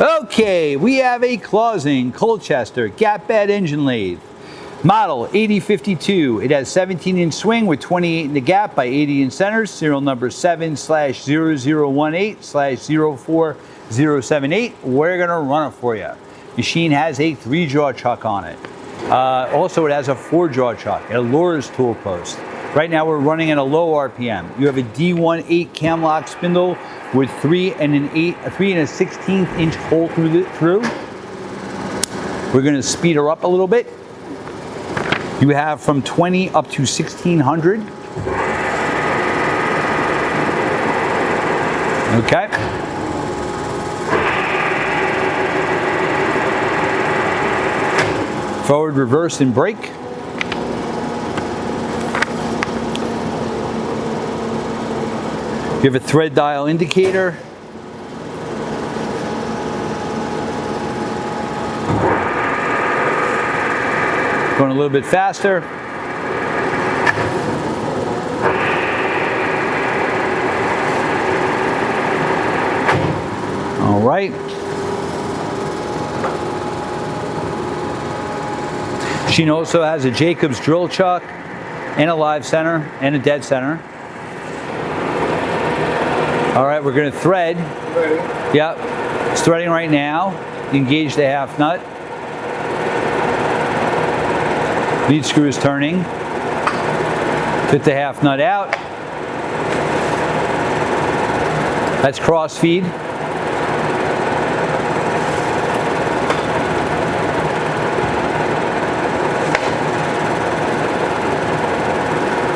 Okay, we have a CLAUSING-COLCHESTER gap bed engine lathe. Model 8052. It has 17-inch swing with 28 in the gap by 80 in centers. Serial number 7/0018/04078. We're going to run it for you. Machine has a 3-jaw chuck on it. Also, it has a 4-jaw chuck and a Lures tool post. Right now, we're running at a low RPM. You have a D18 CAMLOCK spindle with 3 and a 1/16 inch hole through. We're going to speed her up a little bit. You have from 20 up to 1600. Okay. Forward, reverse, and brake. You have a thread dial indicator. Going a little bit faster. All right. Machine also has a Jacobs drill chuck and a live center and a dead center. All right, we're going to thread. Ready? Yep, it's threading right now. Engage the half nut. Lead screw is turning. Fit the half nut out. That's cross feed.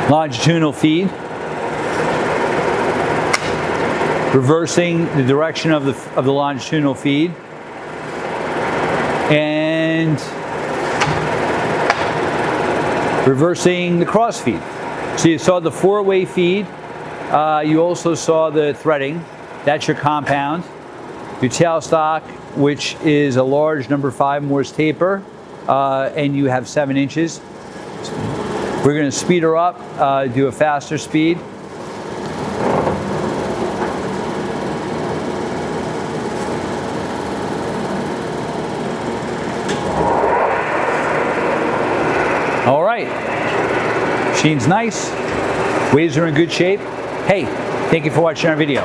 Longitudinal feed. Reversing the direction of the longitudinal feed. And reversing the cross feed. So you saw the 4-way feed. You also saw the threading. That's your compound. Your tailstock, which is a large number 5 Morse taper, and you have 7 inches. We're going to speed her up, do a faster speed. All right, machine's nice, waves are in good shape. Hey, thank you for watching our video.